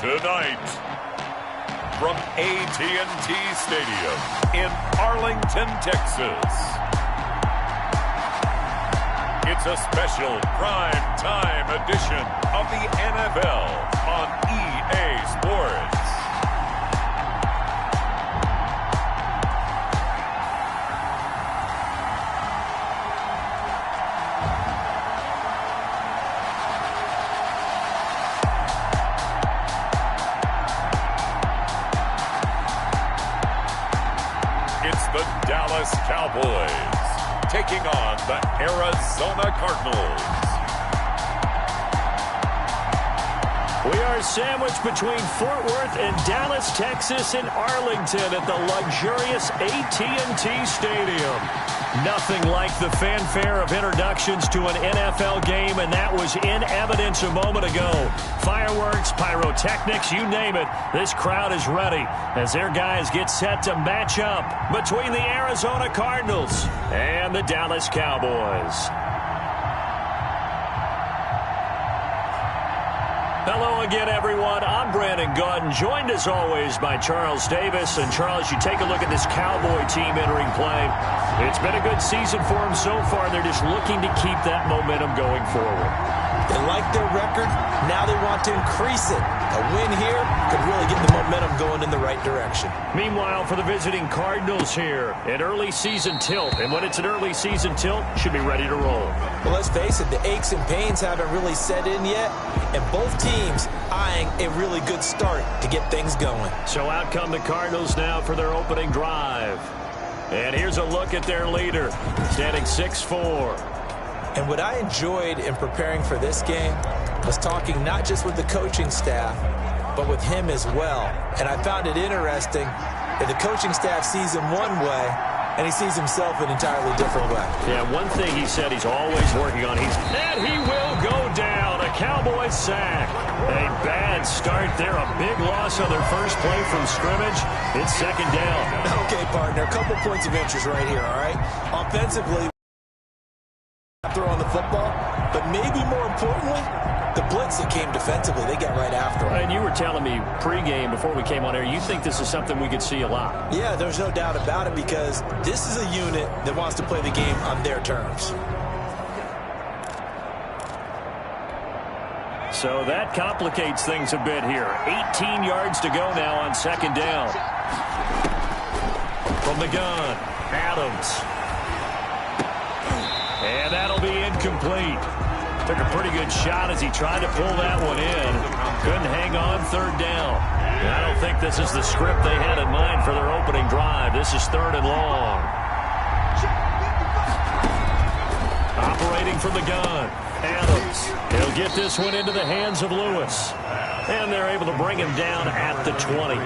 Tonight, from AT&T Stadium in Arlington, Texas, it's a special prime time edition of the NFL on EA Sports. The Dallas Cowboys taking on the Arizona Cardinals. We are sandwiched between Fort Worth and Dallas, Texas, and Arlington at the luxurious AT&T Stadium. Nothing like the fanfare of introductions to an NFL game, and that was in evidence a moment ago. Fireworks, pyrotechnics, you name it. This crowd is ready as their guys get set to match up between the Arizona Cardinals and the Dallas Cowboys. Hello again, everyone. I'm Brandon Gaudin, joined as always by Charles Davis. And Charles, you take a look at this Cowboy team entering play. It's been a good season for them so far. They're just looking to keep that momentum going forward. They like their record. Now they want to increase it. A win here could really get the momentum going in the right direction. Meanwhile, for the visiting Cardinals here, an early season tilt. And when it's an early season tilt, should be ready to roll. Well, let's face it, the aches and pains haven't really set in yet. And both teams eyeing a really good start to get things going. So out come the Cardinals now for their opening drive. And here's a look at their leader, standing 6'4". And what I enjoyed in preparing for this game was talking not just with the coaching staff, but with him as well. And I found it interesting that the coaching staff sees him one way, and he sees himself an entirely different way. Yeah, one thing he said he's always working on, and he will go down. A Cowboys sack. A bad start there. A big loss on their first play from scrimmage. It's second down. Okay, partner, a couple points of interest right here, all right? Offensively, throwing the football, but maybe more importantly, the blitz that came defensively, they got right after him. And you were telling me pregame before we came on air, you think this is something we could see a lot. Yeah, there's no doubt about it, because this is a unit that wants to play the game on their terms. So that complicates things a bit here. 18 yards to go now on second down. From the gun, Adams. And that'll be incomplete. Took a pretty good shot as he tried to pull that one in. Couldn't hang on third down. I don't think this is the script they had in mind for their opening drive. This is third and long. Operating from the gun, Adams. He'll get this one into the hands of Lewis. And they're able to bring him down at the 20.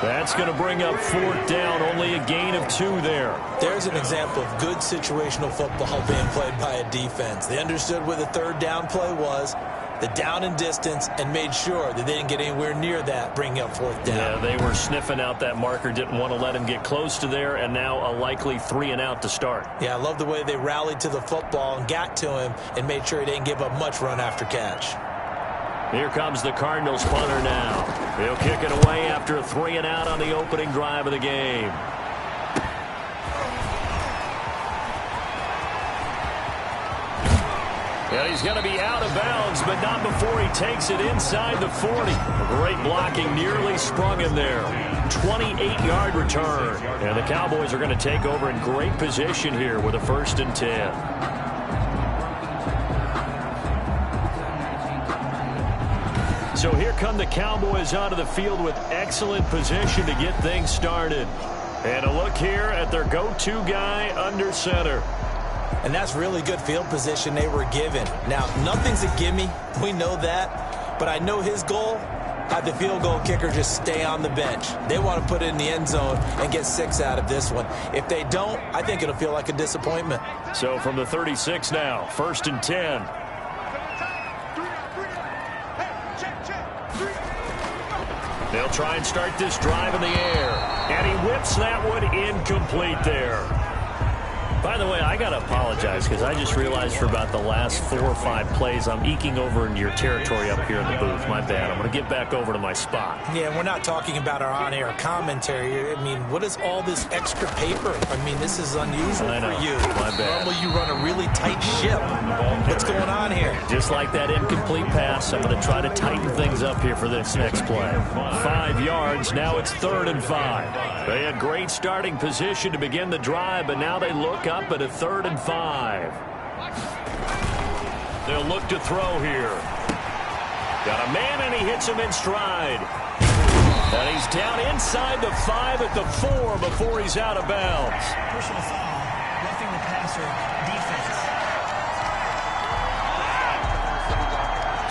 That's going to bring up fourth down, only a gain of 2 there. There's an example of good situational football being played by a defense. They understood where the third down play was, the down and distance, and made sure that they didn't get anywhere near that, bringing up fourth down. Yeah, they were sniffing out that marker, didn't want to let him get close to there, and now a likely 3 and out to start. Yeah, I love the way they rallied to the football and got to him and made sure he didn't give up much run after catch. Here comes the Cardinals punter now. He'll kick it away after a 3 and out on the opening drive of the game. And he's going to be out of bounds, but not before he takes it inside the 40. Great blocking, nearly sprung him there. 28-yard return. And the Cowboys are going to take over in great position here with a 1st and 10. So here come the Cowboys onto the field with excellent position to get things started. And a look here at their go-to guy under center. And that's really good field position they were given. Now, nothing's a gimme. We know that. But I know his goal, have the field goal kicker just stay on the bench. They want to put it in the end zone and get 6 out of this one. If they don't, I think it'll feel like a disappointment. So from the 36 now, 1st and 10. They'll try and start this drive in the air. And he whips that one incomplete there. By the way, I got to apologize because I just realized for about the last 4 or 5 plays, I'm eking over into your territory up here in the booth. My bad. I'm going to get back over to my spot. Yeah, we're not talking about our on-air commentary. I mean, what is all this extra paper? I mean, this is unusual for you. My bad. Normally you run a really tight ship. What's going on here? Just like that incomplete pass, I'm going to try to tighten things up here for this next play. 5 yards. Now it's 3rd and 5. They had great starting position to begin the drive, but now they look up at a 3rd and 5. They'll look to throw here. Got a man, and he hits him in stride. And he's down inside the 5 at the 4 before he's out of bounds. Personal foul, roughing the passer, defense.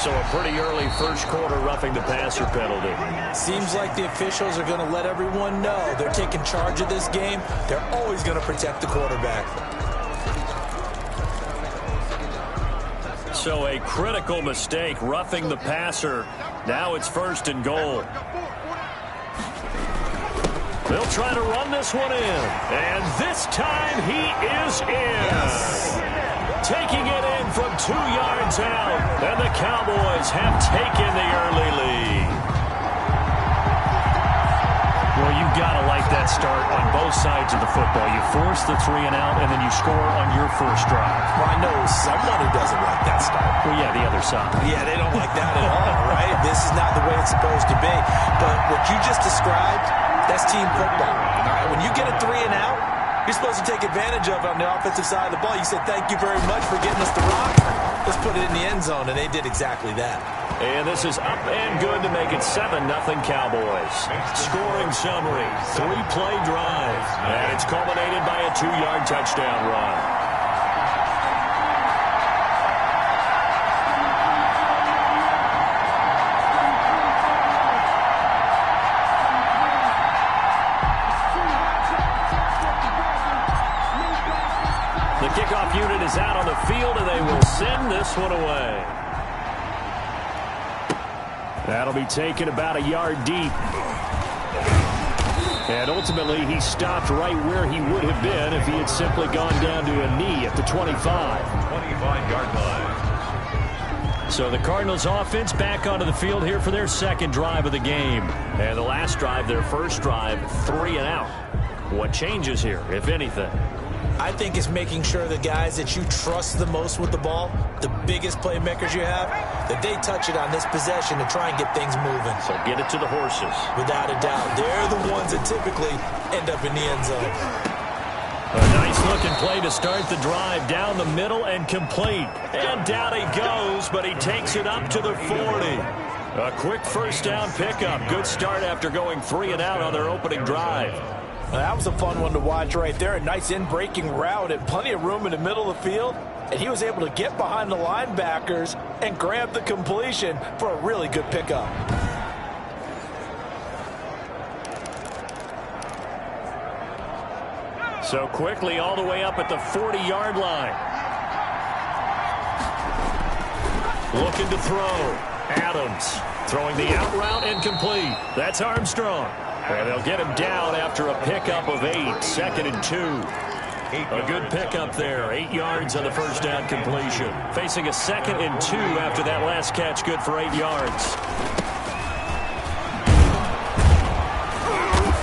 So a pretty early first quarter roughing the passer penalty. Seems like the officials are going to let everyone know they're taking charge of this game. They're always going to protect the quarterback. So a critical mistake, roughing the passer. Now it's 1st and goal. They'll try to run this one in. And this time he is in. Yes. Taking it in from 2 yards out. And the Cowboys have taken the early lead. Well, you've got to like that start on both sides of the football. You force the 3 and out, and then you score on your first drive. Well, I know someone who doesn't like that start. Well, yeah, the other side. Yeah, they don't like that at all, right? This is not the way it's supposed to be. But what you just described, that's team football. All right, when you get a 3 and out, you're supposed to take advantage of it on the offensive side of the ball. You said, thank you very much for getting us the rock. Let's put it in the end zone, and they did exactly that. And this is up and good to make it 7-0 Cowboys. Scoring summary, 3-play drive. And it's culminated by a 2-yard touchdown run. The kickoff unit is out on the field, and they will send this one away. That'll be taken about a yard deep. And ultimately, he stopped right where he would have been if he had simply gone down to a knee at the 25. 25-yard line. So the Cardinals offense back onto the field here for their 2nd drive of the game. And the last drive, their first drive, 3 and out. What changes here, if anything? I think it's making sure the guys that you trust the most with the ball, the biggest playmakers you have, that they touch it on this possession to try and get things moving. So get it to the horses. Without a doubt. They're the ones that typically end up in the end zone. A nice-looking play to start the drive down the middle and complete. And down he goes, but he takes it up to the 40. A quick first down pickup. Good start after going 3 and out on their opening drive. That was a fun one to watch right there. A nice in-breaking route and plenty of room in the middle of the field. And he was able to get behind the linebackers and grab the completion for a really good pickup. So quickly all the way up at the 40-yard line. Looking to throw. Adams throwing the out route incomplete. That's Armstrong. And they'll get him down after a pickup of 8. 2nd and 2. A good pickup there. 8 yards on the first down completion. Facing a 2nd and 2 after that last catch. Good for 8 yards.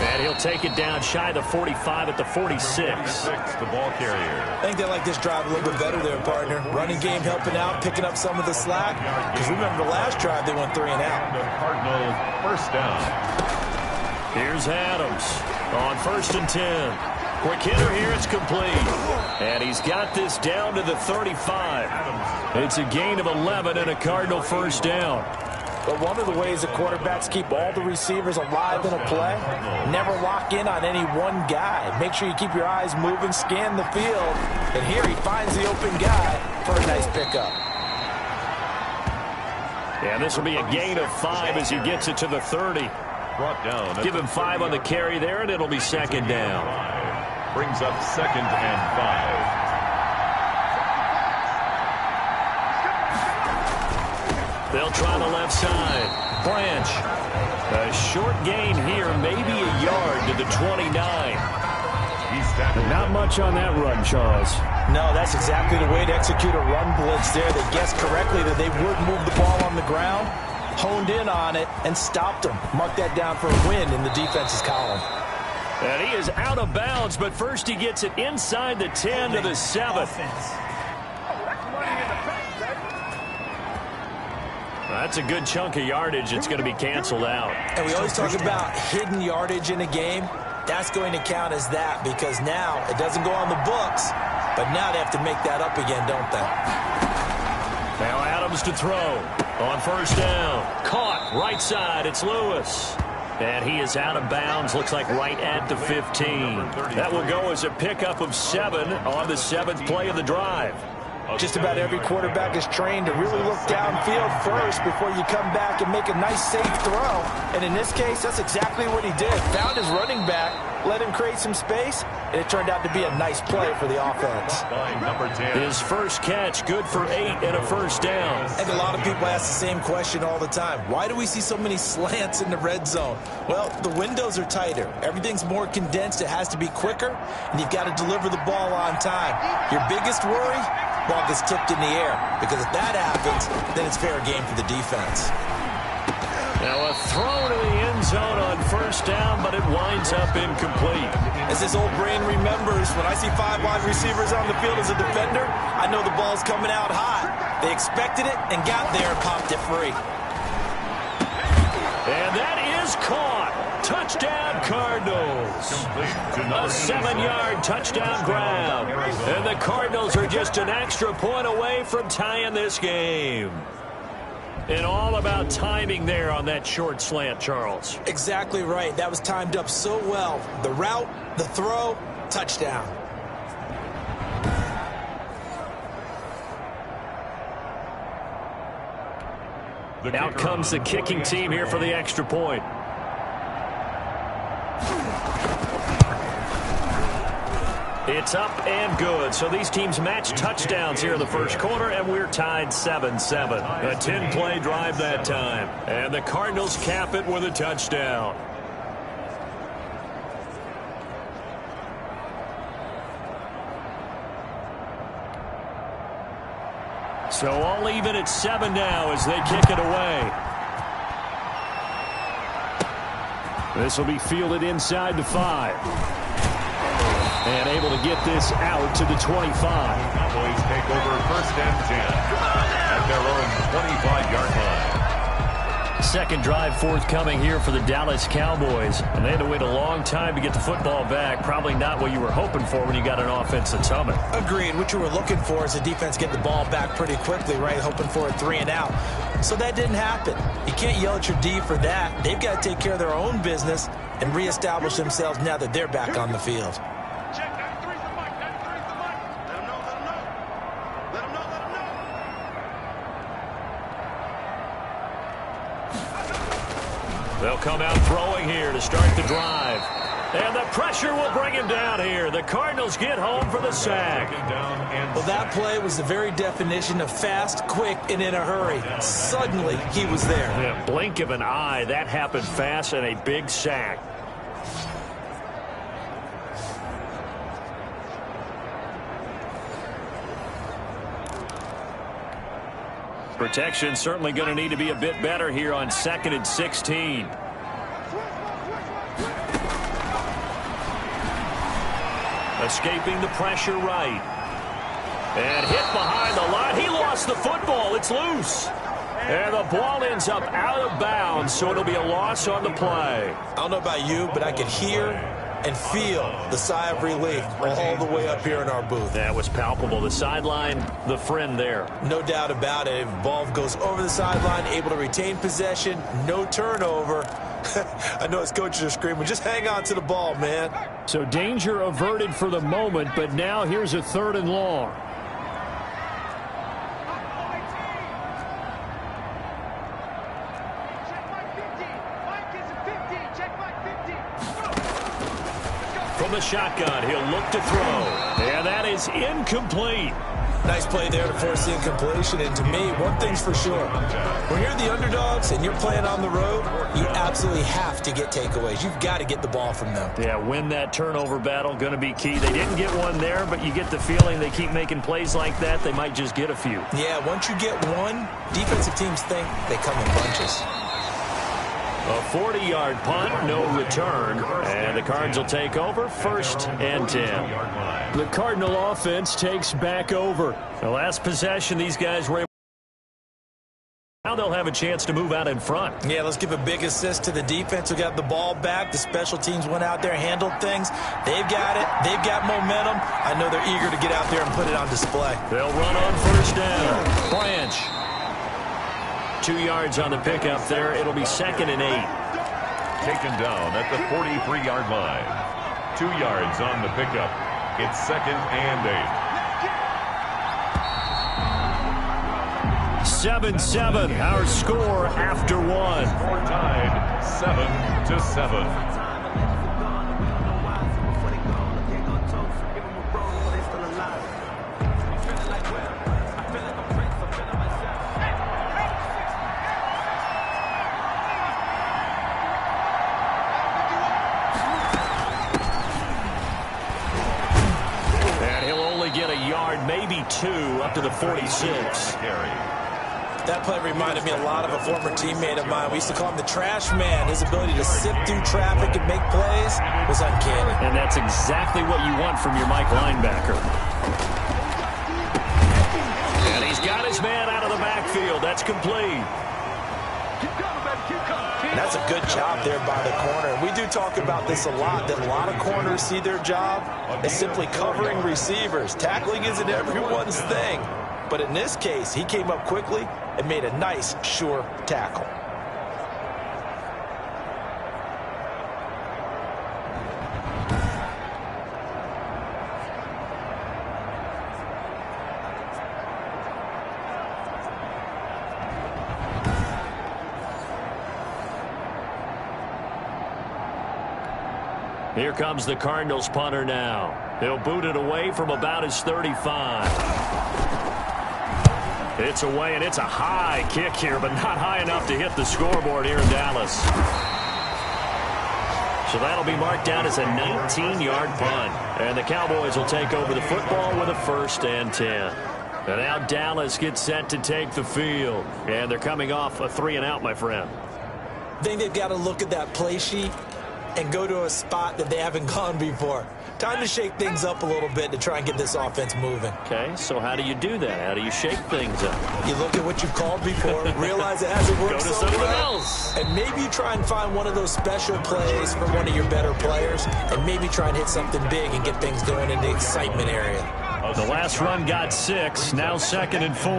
And he'll take it down shy of the 45 at the 46. The ball carrier. I think they like this drive a little bit better there, partner. Running game helping out, picking up some of the slack. Because remember the last drive, they went 3 and out. The Cardinals first down. Here's Adams on 1st and 10. Quick hitter here, it's complete. And he's got this down to the 35. It's a gain of 11 and a Cardinal first down. But one of the ways the quarterbacks keep all the receivers alive in a play, never lock in on any one guy. Make sure you keep your eyes moving, scan the field. And here he finds the open guy for a nice pickup. And this will be a gain of 5 as he gets it to the 30. Brought down. Give him 5 on the carry there, and it'll be 2nd down. Brings up 2nd and 5. They'll try the left side. Branch. A short gain here, maybe a yard to the 29. Not much on that run, Charles. No, that's exactly the way to execute a run blitz there. They guessed correctly that they would move the ball on the ground, honed in on it, and stopped them. Mark that down for a win in the defense's column. And he is out of bounds, but first he gets it inside the 10 to the 7. That's a good chunk of yardage. It's going to be canceled out. And we always talk about hidden yardage in a game. That's going to count as that because now it doesn't go on the books, but now they have to make that up again, don't they? Now Adams to throw on first down. Caught right side. It's Lewis. And he is out of bounds. Looks like right at the 15. That will go as a pickup of 7 on the 7th play of the drive. Just about every quarterback is trained to really look downfield first before you come back and make a nice, safe throw. And in this case, that's exactly what he did. Found his running back, let him create some space, and it turned out to be a nice play for the offense. His first catch, good for 8 and a first down. And a lot of people ask the same question all the time. Why do we see so many slants in the red zone? Well, the windows are tighter. Everything's more condensed. It has to be quicker, and you've got to deliver the ball on time. Your biggest worry? Ball gets tipped in the air, because if that happens, then it's fair game for the defense. Now a throw to the end zone on first down, but it winds up incomplete. As this old brain remembers, when I see 5 wide receivers on the field as a defender, I know the ball's coming out hot. They expected it and got there and popped it free. And that is caught. Touchdown, Cardinals. A 7-yard touchdown grab. And the Cardinals are just an extra point away from tying this game. And all about timing there on that short slant, Charles. Exactly right. That was timed up so well. The route, the throw, touchdown. Out comes the kicking team here for the extra point. It's up and good. So these teams match touchdowns here in the first quarter, and we're tied 7-7. A 10-play drive that time. And the Cardinals cap it with a touchdown. So all even at 7 now as they kick it away. This will be fielded inside the 5. And able to get this out to the 25. Cowboys take over first and 10 at their own 25-yard line. Second drive forthcoming here for the Dallas Cowboys. And they had to wait a long time to get the football back. Probably not what you were hoping for when you got an offense that's humming. Agreed. What you were looking for is the defense get the ball back pretty quickly, right? Hoping for a 3 and out. So that didn't happen. You can't yell at your D for that. They've got to take care of their own business and reestablish themselves now that they're back on the field. They'll come out throwing here to start the drive. And the pressure will bring him down here. The Cardinals get home for the sack. Well, that play was the very definition of fast, quick, and in a hurry. Suddenly, he was there. Yeah, blink of an eye. That happened fast and a big sack. Protection certainly going to need to be a bit better here on 2nd and 16. Escaping the pressure right. And hit behind the line. He lost the football. It's loose. And the ball ends up out of bounds, so it'll be a loss on the play. I don't know about you, but I could hear and feel the sigh of relief all the way up here in our booth. That was palpable. The sideline, the friend there. No doubt about it. If the ball goes over the sideline, able to retain possession, no turnover. I know his coaches are screaming, just hang on to the ball, man. So danger averted for the moment, but now here's a 3rd and long. From the shotgun, he'll look to throw. And that is incomplete. Nice play there to force the incompletion. And to me, one thing's for sure. When you're the underdogs and you're playing on the road, you absolutely have to get takeaways. You've got to get the ball from them. Yeah, win that turnover battle, going to be key. They didn't get one there, but you get the feeling they keep making plays like that, they might just get a few. Yeah, once you get one, defensive teams think they come in bunches. A 40-yard punt, no return, and the Cards will take over 1st and 10. The Cardinal offense takes back over. The last possession, these guys were able. Now they'll have a chance to move out in front. Yeah, let's give a big assist to the defense who got the ball back. The special teams went out there, handled things. They've got it. They've got momentum. I know they're eager to get out there and put it on display. They'll run on 1st down. Branch. 2 yards on the pickup there. It'll be 2nd and 8. Taken down at the 43-yard line. 2 yards on the pickup. It's 2nd and 8. 7-7, our score after one. We're tied 7-7. Maybe 2 up to the 46. That play reminded me a lot of a former teammate of mine. We used to call him the trash man. His ability to sift through traffic and make plays was uncanny. And that's exactly what you want from your Mike linebacker. And he's got his man out of the backfield. That's complete. And that's a good job there by the corner. We do talk about this a lot, that a lot of corners see their job as simply covering receivers. Tackling isn't everyone's thing. But in this case, he came up quickly and made a nice, sure tackle. Here comes the Cardinals punter now. He'll boot it away from about his 35. It's away, and it's a high kick here, but not high enough to hit the scoreboard here in Dallas. So that'll be marked down as a 19-yard punt. And the Cowboys will take over the football with a 1st and 10. And now Dallas gets set to take the field. And they're coming off a 3-and-out, my friend. I think they've got to look at that play sheet and go to a spot that they haven't gone before. Time to shake things up a little bit to try and get this offense moving. Okay, so how do you do that? How do you shake things up? You look at what you've called before, realize it hasn't worked Go to so something well, else. and maybe you try and find one of those special plays for one of your better players, and maybe try and hit something big and get things going in the excitement area. The last run got 6, now 2nd and 4.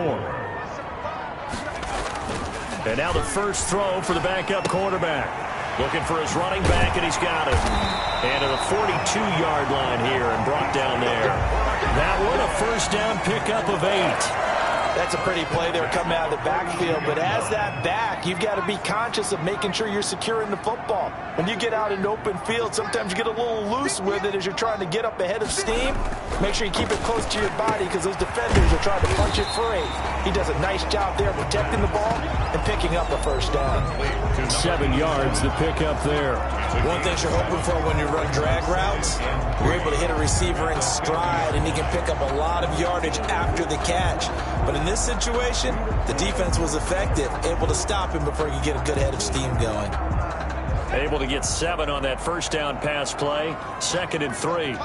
And now the first throw for the backup quarterback. Looking for his running back, and he's got it. And at the 42-yard line here and brought down there. That one a 1st down pickup of 8. That's a pretty play there coming out of the backfield. But as that back, you've got to be conscious of making sure you're securing the football. When you get out in open field, sometimes you get a little loose with it as you're trying to get up ahead of steam. Make sure you keep it close to your body because those defenders are trying to punch it free. He does a nice job there protecting the ball and picking up a 1st down. 7 yards, the pickup there. One thing you're hoping for when you run drag routes, you're able to hit a receiver in stride, and he can pick up a lot of yardage after the catch. But in this situation, the defense was effective, able to stop him before he could get a good head of steam going. Able to get 7 on that 1st down pass play. 2nd and 3.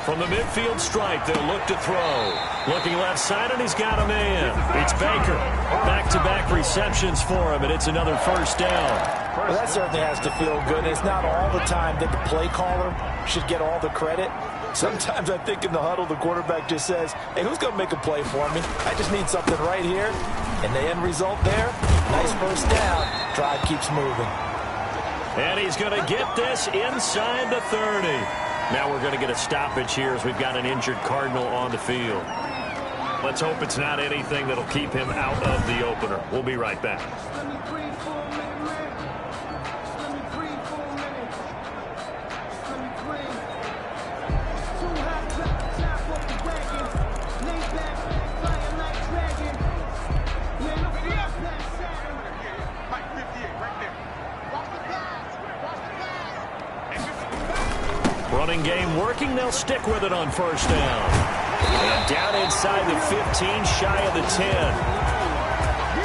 From the midfield stripe, they'll look to throw. Looking left side, and he's got a man. It's Baker. Back-to-back receptions for him, and it's another 1st down. Well, that certainly has to feel good. It's not all the time that the play caller should get all the credit. Sometimes I think in the huddle, the quarterback just says, hey, who's going to make a play for me? I just need something right here. And the end result there, nice 1st down. Drive keeps moving. And he's going to get this inside the 30. Now we're going to get a stoppage here as we've got an injured Cardinal on the field. Let's hope it's not anything that'll keep him out of the opener. We'll be right back. Passing game working. They'll stick with it on first down. And down inside the 15, shy of the 10.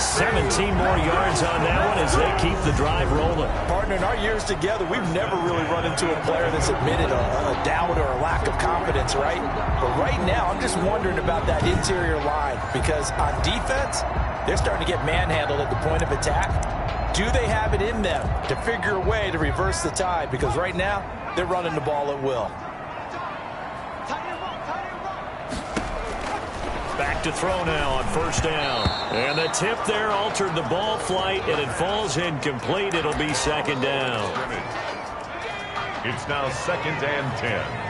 17 more yards on that one as they keep the drive rolling. Partner, in our years together, we've never really run into a player that's admitted a doubt or a lack of confidence, right? But right now, I'm just wondering about that interior line because on defense, they're starting to get manhandled at the point of attack. Do they have it in them to figure a way to reverse the tide? Because right now, they're running the ball at will. Back to throw now on first down. And the tip there altered the ball flight, and it falls incomplete. It'll be second down. It's now 2nd and 10.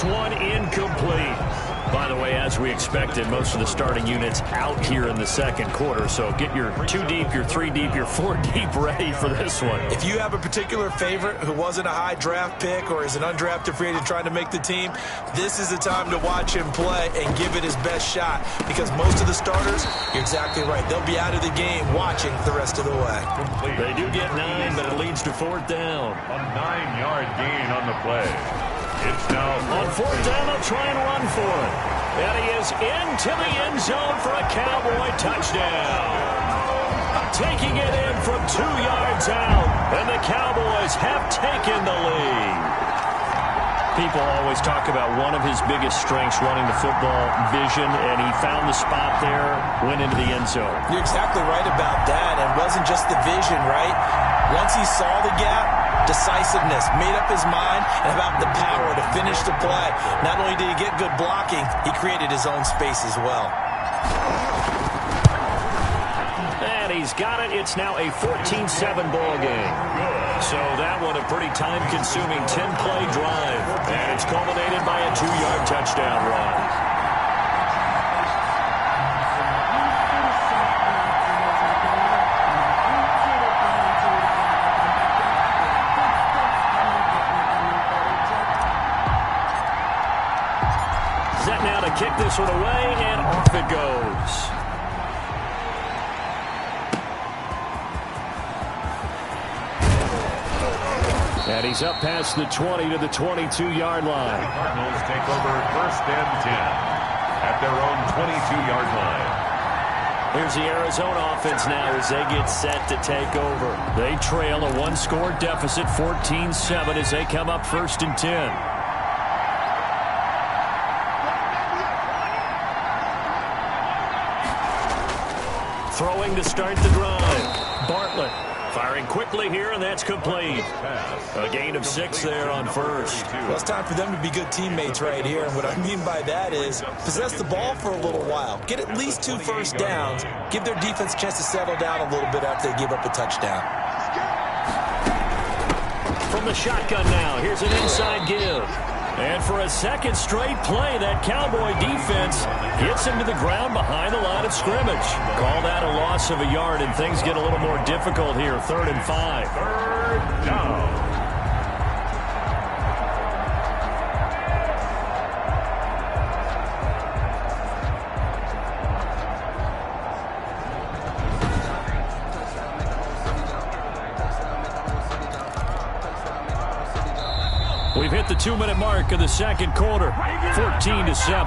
One incomplete. By the way, as we expected, most of the starting units out here in the second quarter. So get your 2 deep, your 3 deep, your 4 deep ready for this one. If you have a particular favorite who wasn't a high draft pick or is an undrafted free agent trying to make the team, this is the time to watch him play and give it his best shot. Because most of the starters, you're exactly right, they'll be out of the game watching the rest of the way. They do get 9, but it leads to 4th down. A 9-yard gain on the play. It's now on 4th down. They'll try and run for it. And he is into the end zone for a Cowboy touchdown. Taking it in from 2 yards out. And the Cowboys have taken the lead. People always talk about one of his biggest strengths running the football, vision, and he found the spot there, went into the end zone. You're exactly right about that. And it wasn't just the vision, right? Once he saw the gap, decisiveness, made up his mind, and about the power to finish the play. Not only did he get good blocking, he created his own space as well. And he's got it. It's now a 14-7 ball game. So that one a pretty time-consuming 10-play drive. And it's culminated by a 2-yard touchdown run. Kick this one away, and off it goes. And he's up past the 20 to the 22-yard line. The Cardinals take over 1st and 10 at their own 22-yard line. Here's the Arizona offense now as they get set to take over. They trail a 1-score deficit, 14-7, as they come up 1st and 10. Throwing to start the drive. Bartlett firing quickly here, and that's complete. A gain of 6 there on first. Well, it's time for them to be good teammates right here. And what I mean by that is possess the ball for a little while. Get at least 2 first downs. Give their defense a chance to settle down a little bit after they give up a touchdown. From the shotgun now, here's an inside give. And for a second straight play, that Cowboy defense gets him to the ground behind the line of scrimmage. Call that a loss of a yard, and things get a little more difficult here. 3rd and 5. 3rd down. We've hit the 2-minute mark of the second quarter. 14-7.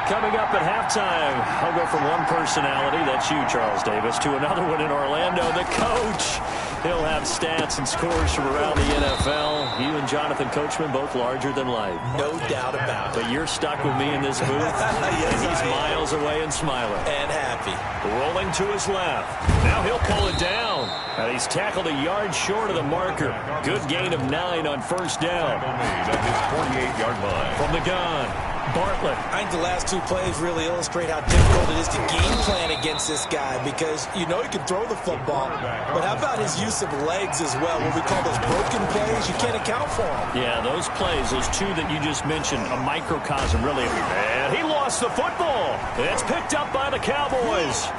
Coming up at halftime, I'll go from one personality, that's you, Charles Davis, to another one in Orlando, the coach. He'll have stats and scores from around the NFL. You and Jonathan Coachman, both larger than life. No doubt about it. But you're stuck with me in this booth, yes, and he's miles away and smiling. And happy. Rolling to his left. Now he'll pull it down. And he's tackled a yard short of the marker. Good gain of 9 on first down. Made at his 48-yard line. From the gun. Bartlett. I think the last two plays really illustrate how difficult it is to game plan against this guy because you know he can throw the football, but how about his use of legs as well? What we call those broken plays, you can't account for them. Yeah, those plays, those two that you just mentioned, a microcosm, really. And he lost the football. It's picked up by the Cowboys.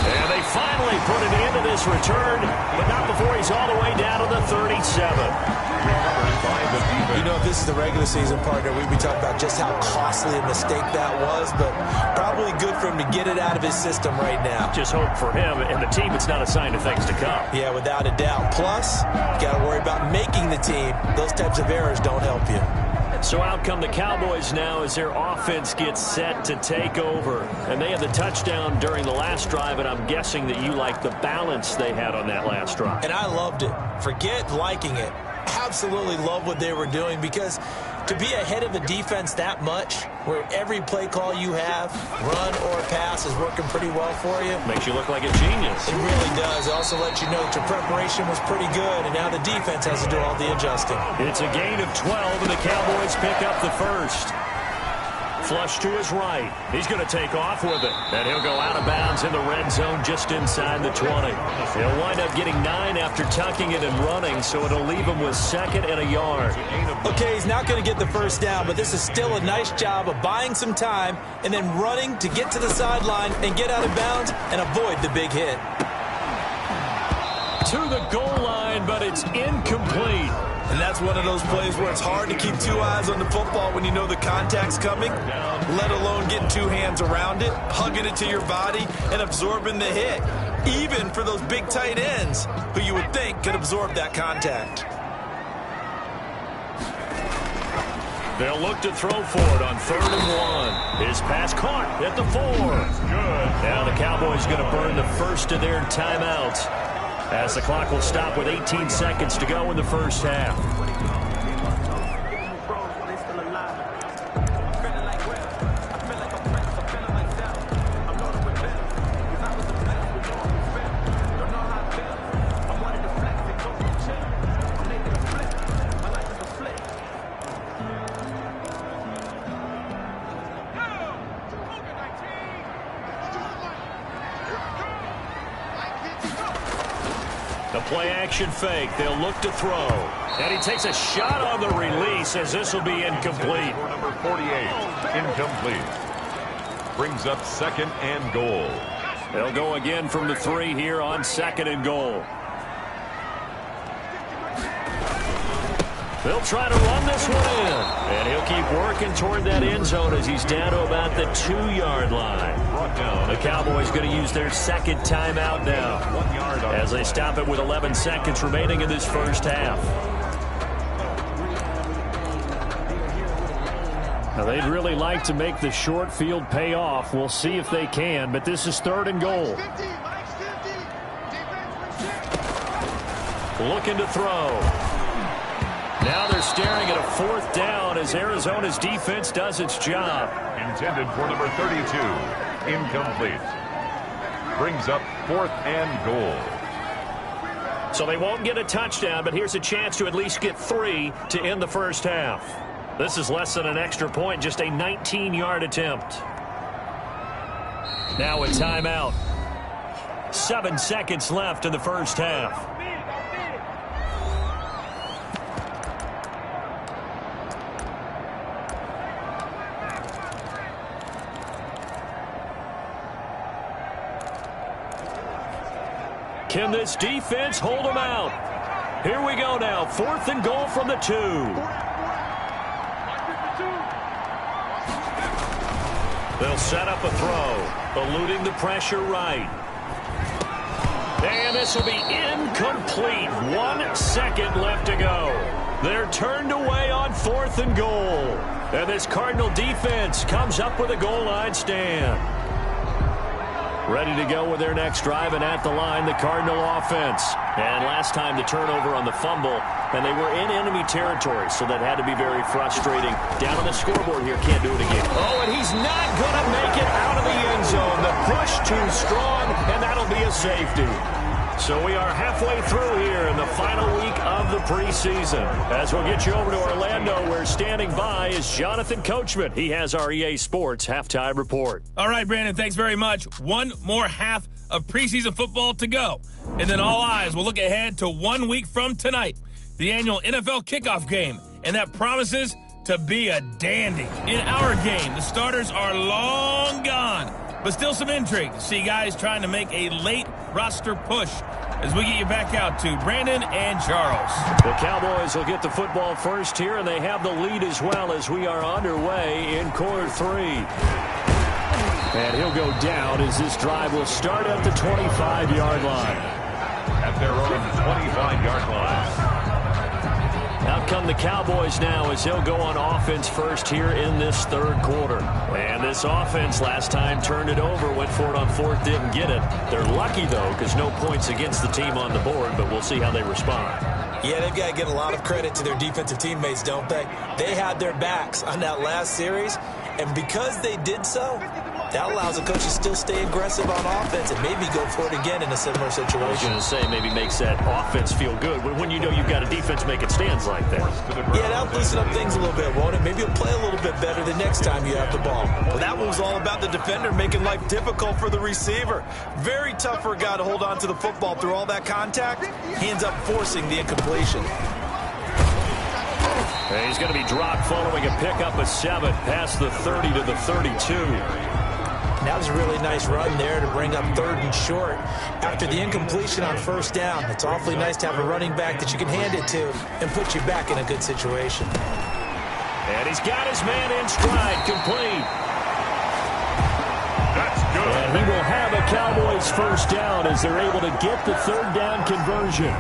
And they finally put an end to this return, but not before he's all the way down to the 37. You know, if this is the regular season, partner, we'd be talking about just how costly a mistake that was, but probably good for him to get it out of his system right now. Just hope for him and the team it's not a sign of things to come. Yeah, without a doubt. Plus, you got to worry about making the team. Those types of errors don't help you. So out come the Cowboys now as their offense gets set to take over. And they had the touchdown during the last drive, and I'm guessing that you like the balance they had on that last drive. And I loved it. Forget liking it. Absolutely love what they were doing because to be ahead of a defense that much, where every play call you have, run or pass, is working pretty well for you. Makes you look like a genius. It really does. It also lets you know that your preparation was pretty good, and now the defense has to do all the adjusting. It's a gain of 12, and the Cowboys pick up the first. Flush to his right. He's going to take off with it. And he'll go out of bounds in the red zone just inside the 20. He'll wind up getting 9 after tucking it and running, so it'll leave him with 2nd and a yard. Okay, he's not going to get the first down, but this is still a nice job of buying some time and then running to get to the sideline and get out of bounds and avoid the big hit. To the goal line, but it's incomplete. And that's one of those plays where it's hard to keep two eyes on the football when you know the contact's coming, let alone getting two hands around it, hugging it to your body, and absorbing the hit, even for those big tight ends who you would think could absorb that contact. They'll look to throw for it on 3rd and 1. His pass caught at the 4. Now the Cowboys going to burn the first of their timeouts, as the clock will stop with 18 seconds to go in the first half. The play-action fake. They'll look to throw. And he takes a shot on the release as this will be incomplete. For number 48, incomplete. Brings up 2nd and goal. They'll go again from the 3 here on 2nd and goal. They'll try to run this one in. And he'll keep working toward that end zone as he's down to about the 2-yard line. The Cowboys going to use their 2nd timeout now, as they stop it with 11 seconds remaining in this first half. Now, they'd really like to make the short field pay off. We'll see if they can, but this is 3rd and goal. Looking to throw. Now they're staring at a 4th down as Arizona's defense does its job. Intended for number 32. Incomplete. Brings up 4th and goal. So they won't get a touchdown, but here's a chance to at least get 3 to end the first half. This is less than an extra point, just a 19-yard attempt. Now a timeout. 7 seconds left in the first half. Can this defense hold them out? Here we go now. 4th and goal from the 2. They'll set up a throw, eluding the pressure right. And this will be incomplete. 1 second left to go. They're turned away on 4th and goal. And this Cardinal defense comes up with a goal line stand. Ready to go with their next drive, and at the line, the Cardinal offense. And last time the turnover on the fumble, and they were in enemy territory, so that had to be very frustrating. Down on the scoreboard here, can't do it again. Oh, and he's not going to make it out of the end zone. The push too strong, and that'll be a safety. So we are halfway through here in the final week of the preseason. As we'll get you over to Orlando, where standing by is Jonathan Coachman. He has our EA Sports halftime report. All right, Brandon, thanks very much. One more half of preseason football to go. And then all eyes will look ahead to 1 week from tonight, the annual NFL kickoff game. And that promises to be a dandy. In our game, the starters are long gone, but still some intrigue to see guys trying to make a late roster push as we get you back out to Brandon and Charles. The Cowboys will get the football first here, and they have the lead as well as we are underway in quarter 3. And he'll go down as this drive will start at the 25-yard line. At their own 25-yard line. Out come the Cowboys now as they'll go on offense first here in this third quarter. And this offense last time turned it over, went for it on fourth, didn't get it. They're lucky, though, because no points against the team on the board, but we'll see how they respond. Yeah, they've got to give a lot of credit to their defensive teammates, don't they? They had their backs on that last series, and because they did so, that allows the coach to still stay aggressive on offense and maybe go for it again in a similar situation. I was going to say maybe makes that offense feel good when you know you've got a defense making stands like that. Yeah, that'll loosen up things a little bit, won't it? Maybe you'll play a little bit better the next time you have the ball. Well, that one was all about the defender making life difficult for the receiver. Very tough for a guy to hold on to the football through all that contact. He ends up forcing the incompletion. And he's going to be dropped following a pickup of 7 past the 30 to the 32. That was a really nice run there to bring up 3rd and short. After the incompletion on first down, it's awfully nice to have a running back that you can hand it to and put you back in a good situation. And he's got his man in stride, complete. That's good. And he will have a Cowboys first down as they're able to get the 3rd down conversion.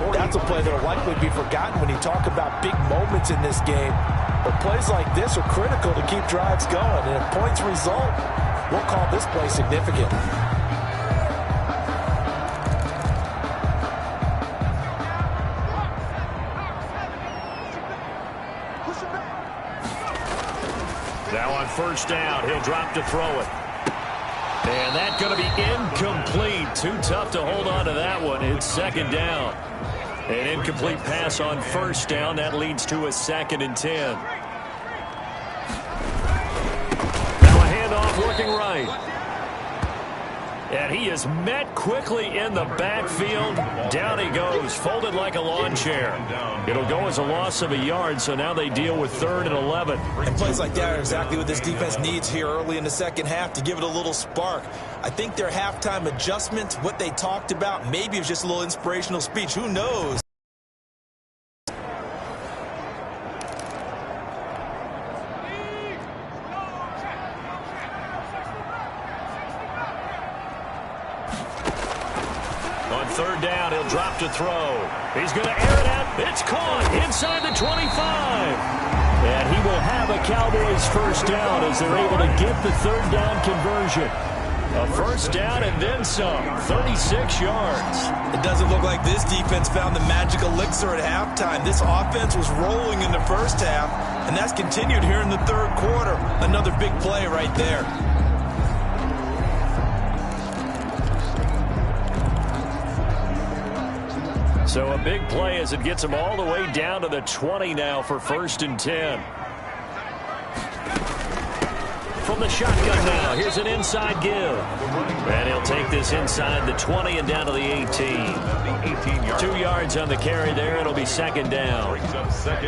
That's a play that will likely be forgotten when you talk about big moments in this game. But plays like this are critical to keep drives going. And if points result, we'll call this play significant. Now on first down, he'll drop to throw it. And that's going to be incomplete. Too tough to hold on to that one. It's 2nd down. An incomplete pass on first down. That leads to a 2nd and 10. Now a handoff working right. And he is met quickly in the backfield. Down he goes, folded like a lawn chair. It'll go as a loss of a yard, so now they deal with 3rd and 11. And plays like that are exactly what this defense needs here early in the second half to give it a little spark. I think their halftime adjustment, what they talked about, maybe it was just a little inspirational speech. Who knows? Third down, he'll drop to throw. He's going to air it out. It's caught inside the 25. And he will have a Cowboys first down as they're able to get the 3rd down conversion. A first down and then some, 36 yards. It doesn't look like this defense found the magic elixir at halftime. This offense was rolling in the first half, and that's continued here in the 3rd quarter. Another big play right there. So a big play as it gets them all the way down to the 20 now for 1st and 10. From the shotgun now, here's an inside give. And he'll take this inside the 20 and down to the 18. 2 yards on the carry there. It'll be 2nd down.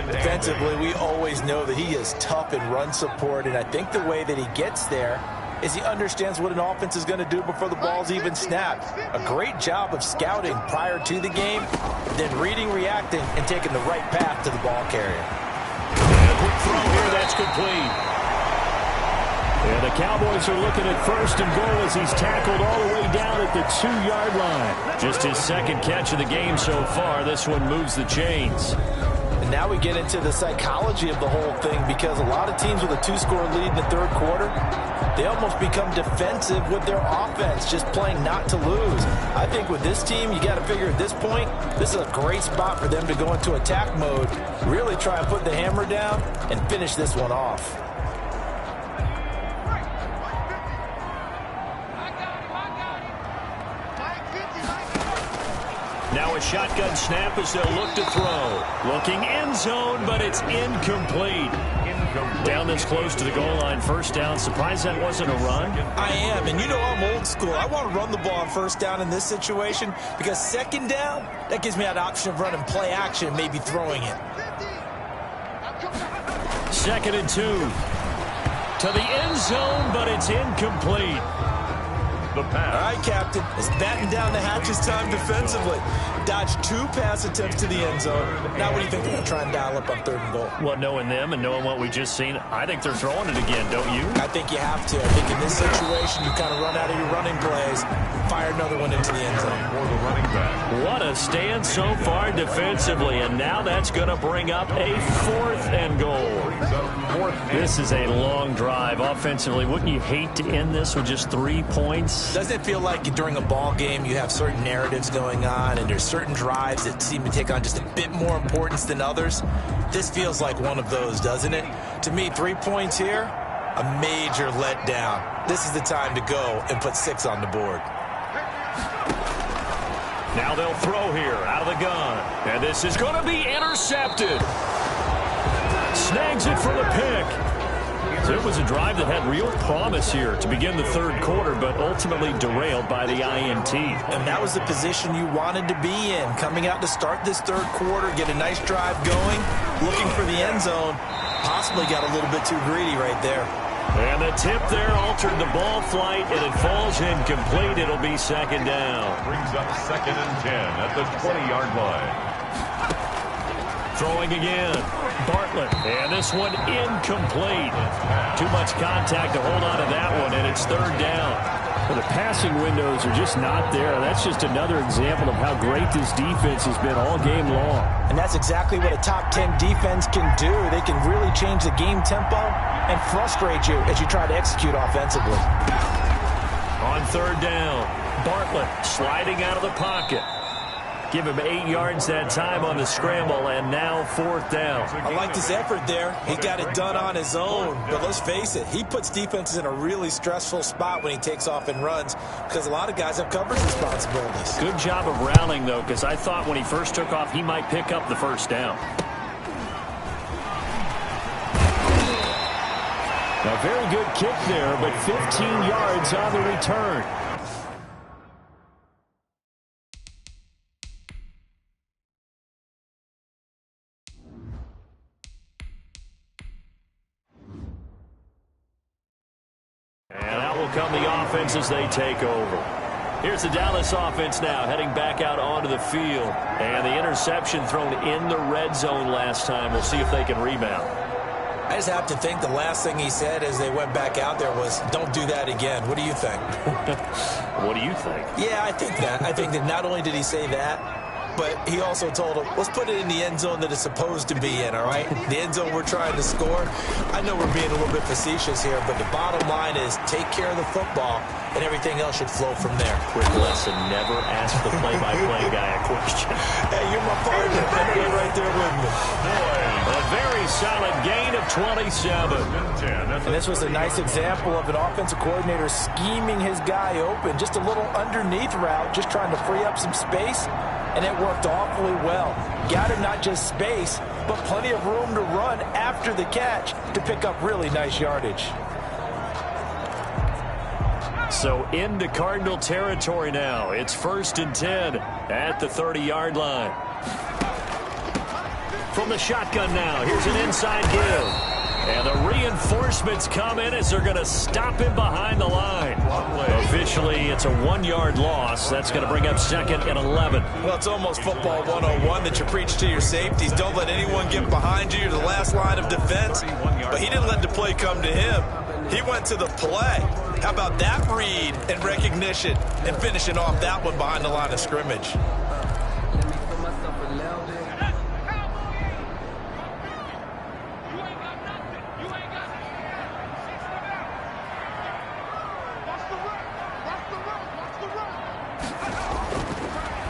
Defensively, we always know that he is tough in run support, and I think the way that he gets there is he understands what an offense is going to do before the ball's even snapped. A great job of scouting prior to the game, then reading, reacting, and taking the right path to the ball carrier. And a quick throw here, that's complete. And the Cowboys are looking at 1st and goal as he's tackled all the way down at the 2-yard line. Just his 2nd catch of the game so far. This one moves the chains. And now we get into the psychology of the whole thing, because a lot of teams with a 2-score lead in the 3rd quarter, they almost become defensive with their offense, just playing not to lose. I think with this team, you got to figure at this point, this is a great spot for them to go into attack mode, really try and put the hammer down and finish this one off. Now a shotgun snap as they'll look to throw. Looking end zone, but it's incomplete. Down this close to the goal line, first down. Surprised that wasn't a run? I am, and you know I'm old school. I want to run the ball on first down in this situation because second down, that gives me that option of running play action and maybe throwing it. 2nd and 2. To the end zone, but it's incomplete. The pass. All right, Captain. It's batten down the hatches time defensively. Dodged 2 pass attempts to the end zone. Now what do you think they're going to try and dial up on 3rd and goal? Well, knowing them and knowing what we just seen, I think they're throwing it again, don't you? I think you have to. I think in this situation, you kind of run out of your running plays, fire another one into the end zone. For the running back. What a stand so far defensively, and now that's going to bring up a 4th and goal. This is a long drive offensively. Wouldn't you hate to end this with just 3 points? Doesn't it feel like during a ball game you have certain narratives going on and there's certain drives that seem to take on just a bit more importance than others? This feels like one of those, doesn't it? To me, 3 points here, a major letdown. This is the time to go and put 6 on the board. Now they'll throw here out of the gun. And this is going to be intercepted. Snags it for the pick. So it was a drive that had real promise here to begin the 3rd quarter, but ultimately derailed by the INT. And that was the position you wanted to be in. Coming out to start this 3rd quarter, get a nice drive going, looking for the end zone. Possibly got a little bit too greedy right there. And the tip there altered the ball flight, and it falls incomplete. It'll be 2nd down. Brings up 2nd and 10 at the 20-yard line. Throwing again. Bartlett. And this one incomplete. Too much contact to hold on to that one, and it's 3rd down. Well, the passing windows are just not there. That's just another example of how great this defense has been all game long. And that's exactly what a top 10 defense can do. They can really change the game tempo and frustrate you as you try to execute offensively. On 3rd down, Bartlett sliding out of the pocket. Give him 8 yards that time on the scramble, and now 4th down. I liked his effort there. He got it done on his own. But let's face it, he puts defenses in a really stressful spot when he takes off and runs because a lot of guys have coverage responsibilities. Good job of rallying, though, because I thought when he first took off, he might pick up the 1st down. A very good kick there, but 15 yards on the return. And out will come the offense as they take over. Here's the Dallas offense now heading back out onto the field. And the interception thrown in the red zone last time. We'll see if they can rebound. I just have to think the last thing he said as they went back out there was, don't do that again. What do you think? What do you think? Yeah, I think that. I think that not only did he say that, but he also told him, let's put it in the end zone that it's supposed to be in, all right? The end zone we're trying to score. I know we're being a little bit facetious here, but the bottom line is take care of the football, and everything else should flow from there. Quick lesson, never ask the play-by-play guy a question. Hey, you're my partner. You're right there with me. A very solid gain of 27. And this was a nice example of an offensive coordinator scheming his guy open. Just a little underneath route, just trying to free up some space. And it worked awfully well. Got him not just space, but plenty of room to run after the catch to pick up really nice yardage. So into Cardinal territory now. It's 1st and 10 at the 30-yard line. From the shotgun now, here's an inside give. And the reinforcements come in as they're going to stop him behind the line. Officially, it's a 1-yard loss. That's going to bring up 2nd and 11. Well, it's almost football 101 that you preach to your safeties. Don't let anyone get behind you. You're the last line of defense. But he didn't let the play come to him. He went to the play. How about that read and recognition and finishing off that one behind the line of scrimmage?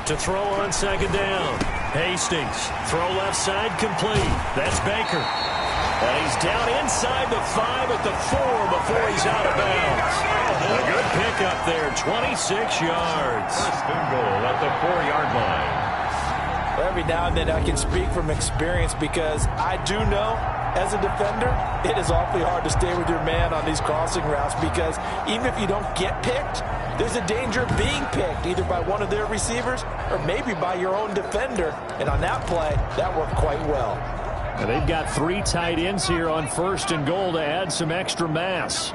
To throw on 2nd down. Hastings. Throw left side complete. That's Baker. And he's down inside the 5 at the 4 before he's out of bounds. A good pickup there. 26 yards. 1st and goal at the 4-yard line. Every now and then I can speak from experience because I do know, as a defender, it is awfully hard to stay with your man on these crossing routes because even if you don't get picked, there's a danger of being picked either by one of their receivers or maybe by your own defender. And on that play, that worked quite well. And they've got 3 tight ends here on 1st and goal to add some extra mass.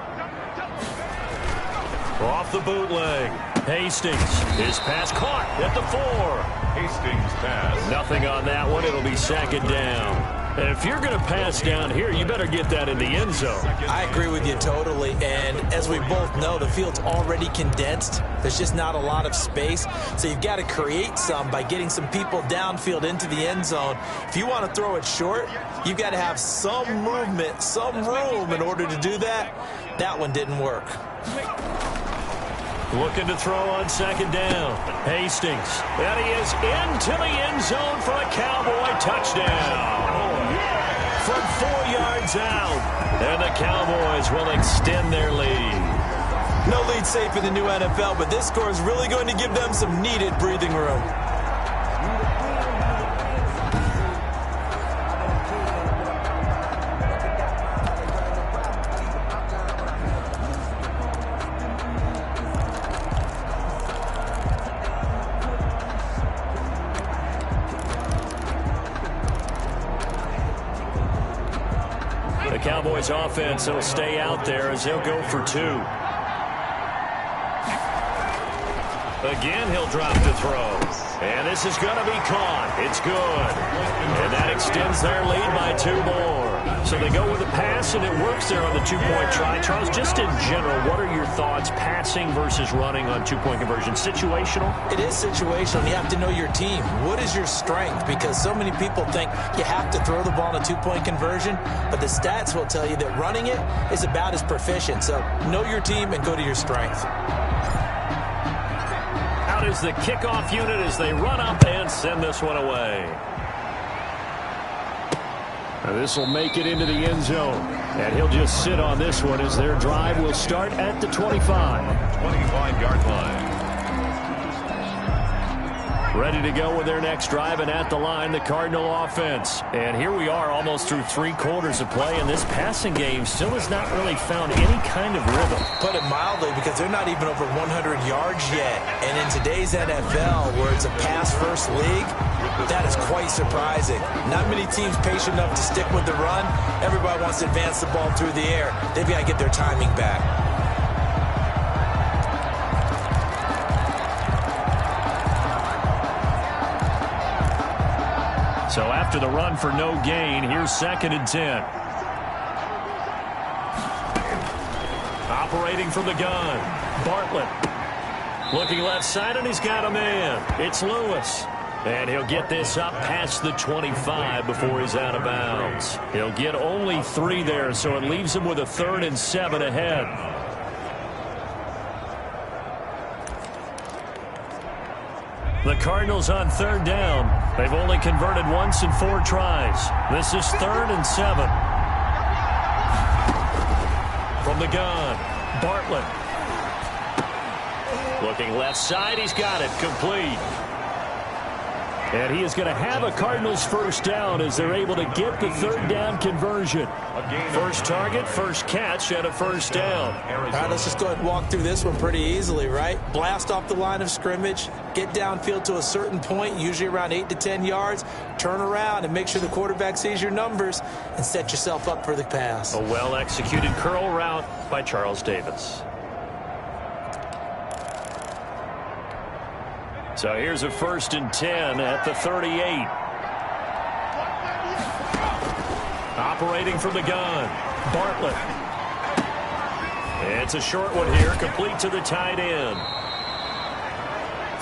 Off the bootleg. Hastings. His pass caught at the 4. Hastings pass. Nothing on that one. It'll be 2nd down. And if you're going to pass down here, you better get that in the end zone. I agree with you totally. And as we both know, the field's already condensed. There's just not a lot of space. So you've got to create some by getting some people downfield into the end zone. If you want to throw it short, you've got to have some movement, some room in order to do that. That one didn't work. Looking to throw on 2nd down. Hastings. And he is into the end zone for a Cowboy touchdown. From 4 yards out. And the Cowboys will extend their lead. No lead safe in the new NFL, but this score is really going to give them some needed breathing room. The Cowboys offense will stay out there as they'll go for 2. Again, he'll drop to throw. And this is going to be caught. It's good. And that extends their lead by 2 more. So they go with a pass, and it works there on the 2-point try. Charles, just in general, what are your thoughts, passing versus running on 2-point conversion? Situational? It is situational. You have to know your team. What is your strength? Because so many people think you have to throw the ball in a 2-point conversion, but the stats will tell you that running it is about as proficient. So know your team and go to your strength. Out is the kickoff unit as they run up and send this one away. This will make it into the end zone. And he'll just sit on this one as their drive will start at the 25. 25-yard line. Ready to go with their next drive, and at the line, the Cardinal offense. And here we are almost through 3 quarters of play, and this passing game still has not really found any kind of rhythm. Put it mildly, because they're not even over 100 yards yet. And in today's NFL, where it's a pass-first league, that is quite surprising. Not many teams patient enough to stick with the run. Everybody wants to advance the ball through the air. They've got to get their timing back. So after the run for no gain, here's 2nd and 10. Operating from the gun, Bartlett. Looking left side, and he's got a man. It's Lewis. And he'll get this up past the 25 before he's out of bounds. He'll get only 3 there, so it leaves him with a 3rd and 7 ahead. The Cardinals on 3rd down. They've only converted once in 4 tries. This is 3rd and 7. From the gun, Bartlett. Looking left side, he's got it, complete. And he is going to have a Cardinals 1st down as they're able to get the 3rd down conversion. First target, first catch at a 1st down. All right, let's just go ahead and walk through this one pretty easily, right? Blast off the line of scrimmage, get downfield to a certain point, usually around 8 to 10 yards, turn around and make sure the quarterback sees your numbers and set yourself up for the pass. A well-executed curl route by Charles Davis. So here's a 1st and 10 at the 38. Operating from the gun, Bartlett. It's a short one here, complete to the tight end.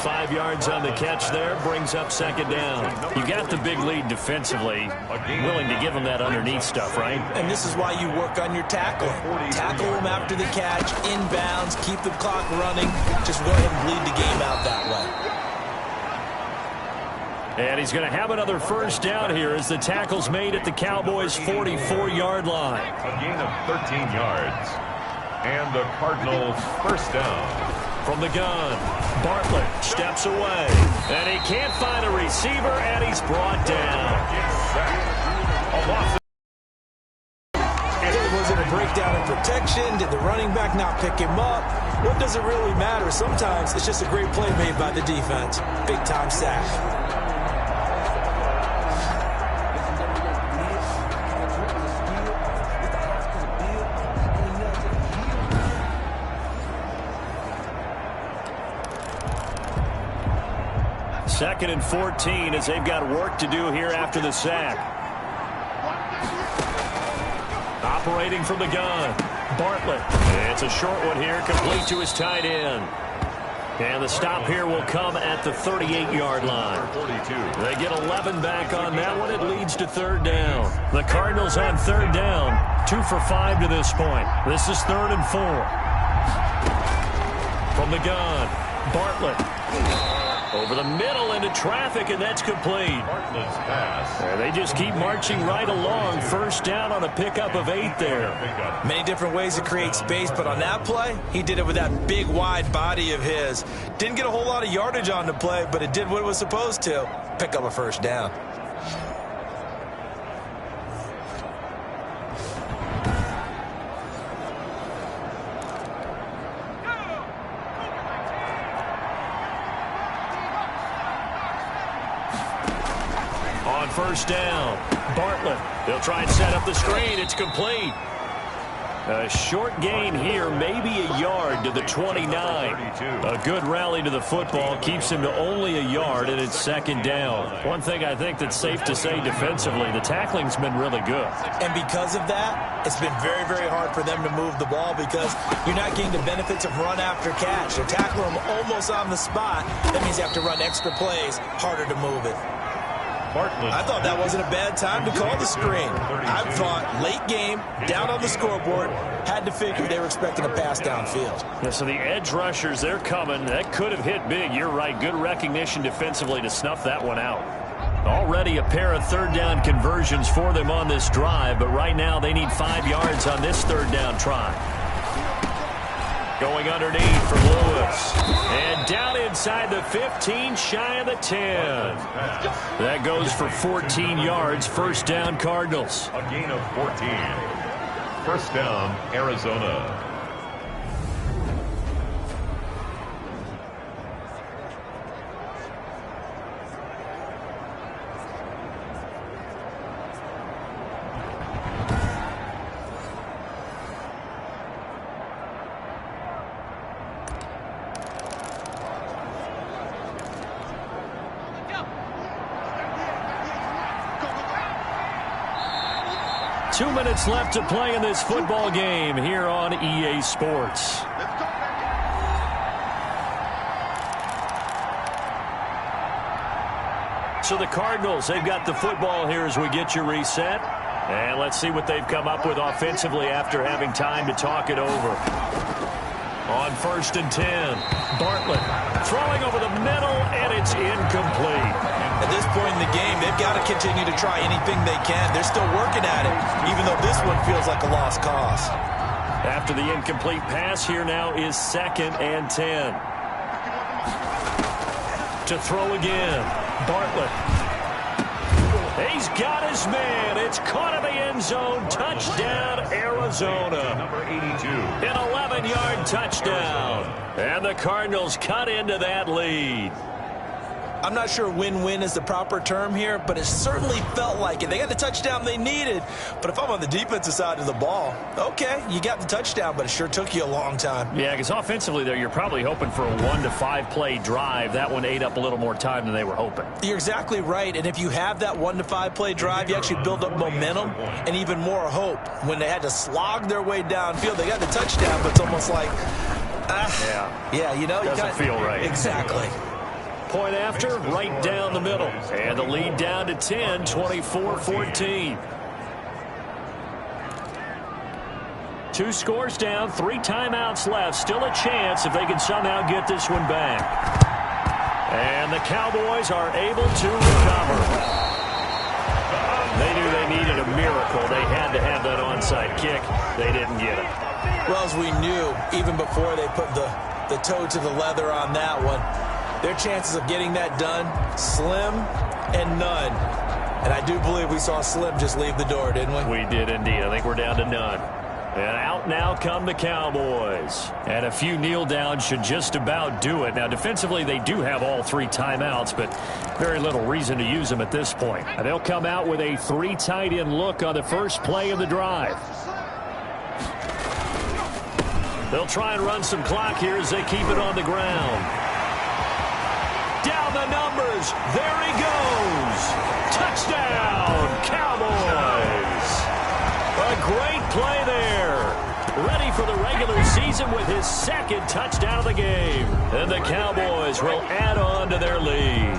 5 yards on the catch there, brings up 2nd down. You got the big lead defensively, willing to give them that underneath stuff, right? And this is why you work on your tackling. Tackle them after the catch, inbounds, keep the clock running. Just go ahead and bleed the game out that way. And he's going to have another 1st down here as the tackle's made at the Cowboys' 44-yard line. A gain of 13 yards. And the Cardinals 1st down. From the gun, Bartlett steps away. And he can't find a receiver, and he's brought down. Was it a breakdown in protection? Did the running back not pick him up? What does it really matter? Sometimes it's just a great play made by the defense. Big-time sack. Second and 14 as they've got work to do here after the sack. Operating from the gun, Bartlett. It's a short one here, complete to his tight end. And the stop here will come at the 38-yard line. They get 11 back on that one. It leads to third down. The Cardinals on third down, 2 for 5 to this point. This is 3rd and 4. From the gun, Bartlett. Over the middle into traffic, and that's complete. They just keep marching right along. First down on a pickup of 8 there. Many different ways to create space, but on that play, he did it with that big, wide body of his. Didn't get a whole lot of yardage on the play, but it did what it was supposed to. Pick up a first down. First down, Bartlett. They'll try and set up the screen. It's complete. A short gain here, maybe a yard to the 29. A good rally to the football keeps him to only a yard, and it's second down. One thing I think that's safe to say defensively, the tackling's been really good. And because of that, it's been very, very hard for them to move the ball because you're not getting the benefits of run after catch. They tackle them almost on the spot. That means you have to run extra plays, harder to move it. I thought that wasn't a bad time to call the screen. I thought late game, down on the scoreboard, had to figure they were expecting a pass downfield. Yeah, so the edge rushers, they're coming. That could have hit big. You're right. Good recognition defensively to snuff that one out. Already a pair of third down conversions for them on this drive, but right now they need 5 yards on this third down try. Going underneath for Lewis. And down inside the 15, shy of the 10. That goes for 14 yards. First down, Cardinals. A gain of 14. First down, Arizona. 2 minutes left to play in this football game here on EA Sports. So the Cardinals, they've got the football here as we get you reset. And let's see what they've come up with offensively after having time to talk it over. On 1st and 10, Bartlett throwing over the middle, and it's incomplete. At this point in the game, they've got to continue to try anything they can. They're still working at it, even though this one feels like a lost cause. After the incomplete pass, here now is 2nd and 10. To throw again, Bartlett. He's got his man. It's caught in the end zone. Touchdown, Arizona. Number 82. An 11-yard touchdown. And the Cardinals cut into that lead. I'm not sure win-win is the proper term here, but it certainly felt like it. They got the touchdown they needed, but if I'm on the defensive side of the ball, okay, you got the touchdown, but it sure took you a long time. Yeah, because offensively there, you're probably hoping for a 1 to 5 play drive. That one ate up a little more time than they were hoping. You're exactly right, and if you have that 1 to 5 play drive, you actually build up momentum and even more hope. When they had to slog their way downfield, they got the touchdown, but it's almost like, yeah, you know, doesn't feel right. Exactly. Point after, right down the middle. And the lead down to 10, 24-14. 2 scores down, 3 timeouts left. Still a chance if they can somehow get this one back. And the Cowboys are able to recover. They knew they needed a miracle. They had to have that onside kick. They didn't get it. Well, as we knew, even before they put the the toe to the leather on that one. Their chances of getting that done, slim and none. And I do believe we saw Slim just leave the door, didn't we? We did indeed. I think we're down to none. And out now come the Cowboys. And a few kneel downs should just about do it. Now, defensively, they do have all 3 timeouts, but very little reason to use them at this point. And they'll come out with a 3 tight end look on the first play of the drive. They'll try and run some clock here as they keep it on the ground. Down the numbers. There he goes. Touchdown, Cowboys. A great play there. Ready for the regular season with his 2nd touchdown of the game. And the Cowboys will add on to their lead.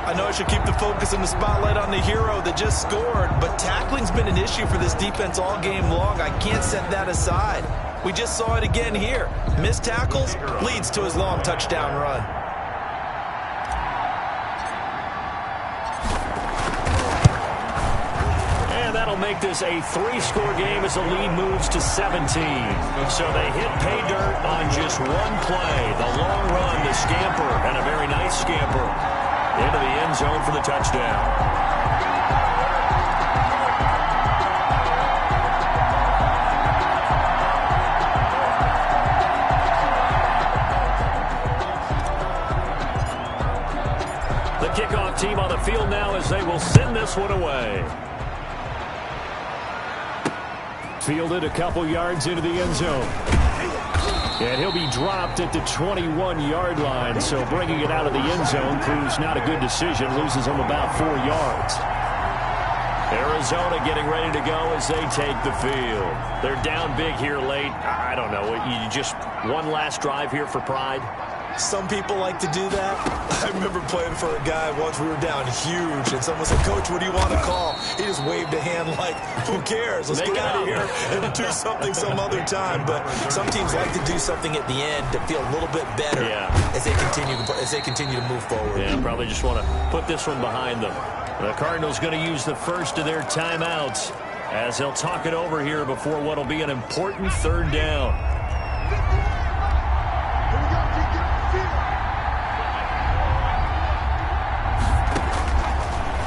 I know I should keep the focus and the spotlight on the hero that just scored, but tackling's been an issue for this defense all game long. I can't set that aside. We just saw it again here. Missed tackles leads to his long touchdown run. That'll make this a 3-score game as the lead moves to 17. So they hit pay dirt on just one play. The long run, the scamper, and a very nice scamper into the end zone for the touchdown. The kickoff team on the field now as they will send this one away. Fielded a couple yards into the end zone. And he'll be dropped at the 21-yard line. So bringing it out of the end zone proves not a good decision. Loses him about 4 yards. Arizona getting ready to go as they take the field. They're down big here late. I don't know. You just one last drive here for pride? Some people like to do that. I remember playing for a guy once. We were down huge, and someone said, "Coach, what do you want to call?" He just waved a hand like, "Who cares? Let's get out of here and do something some other time." But some teams like to do something at the end to feel a little bit better as they continue to move forward. Yeah, probably just want to put this one behind them. The Cardinals going to use the first of their timeouts as they'll talk it over here before what will be an important 3rd down.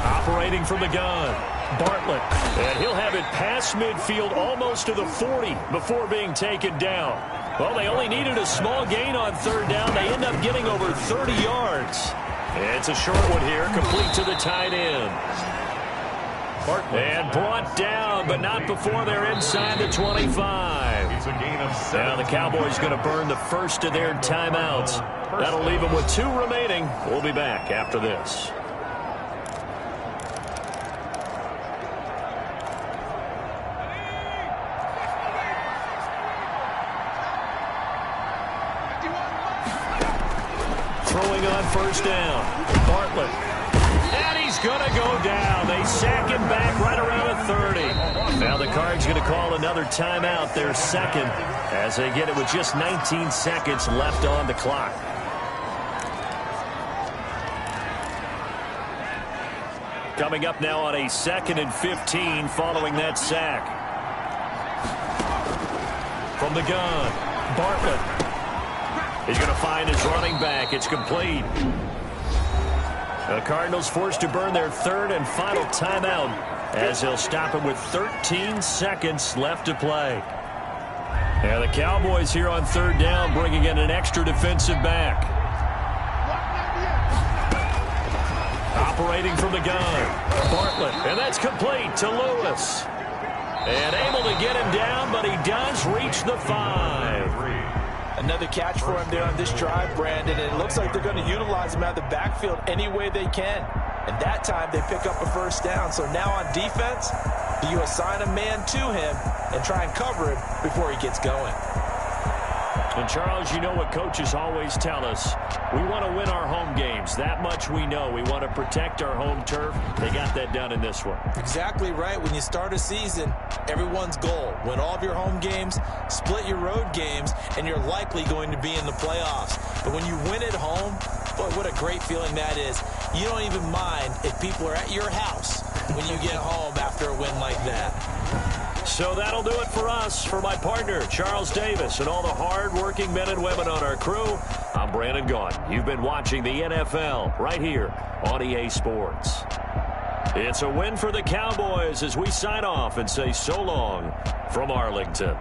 Operating from the gun, Bartlett. And he'll have it past midfield almost to the 40 before being taken down. Well, they only needed a small gain on 3rd down. They end up getting over 30 yards. It's a short one here, complete to the tight end. And brought down, but not before they're inside the 25. Now the Cowboys going to burn the first of their timeouts. That'll leave them with 2 remaining. We'll be back after this. Throwing on 1st down. Bartlett. And he's going to go down. They sack him back right around the 30. Now the Cards going to call another timeout, their 2nd, as they get it with just 19 seconds left on the clock. Coming up now on a 2nd and 15 following that sack. From the gun, Bartlett. He's going to find his running back. It's complete. The Cardinals forced to burn their 3rd and final timeout as they'll stop it with 13 seconds left to play. Now the Cowboys here on 3rd down bringing in an extra defensive back. Operating from the gun, Bartlett. And that's complete to Lewis. And able to get him down, but he does reach the 5. Another catch for him there on this drive, Brandon. And it looks like they're going to utilize him out of the backfield any way they can. And that time they pick up a 1st down. So now on defense, do you assign a man to him and try and cover him before he gets going? And, Charles, you know what coaches always tell us. We want to win our home games. That much we know. We want to protect our home turf. They got that done in this one. Exactly right. When you start a season, everyone's goal, win all of your home games, split your road games, and you're likely going to be in the playoffs. But when you win at home, boy, what a great feeling that is. You don't even mind if people are at your house when you get home after a win like that. So that'll do it for us. For my partner, Charles Davis, and all the hard-working men and women on our crew, I'm Brandon Gaudin. You've been watching the NFL right here on EA Sports. It's a win for the Cowboys as we sign off and say so long from Arlington.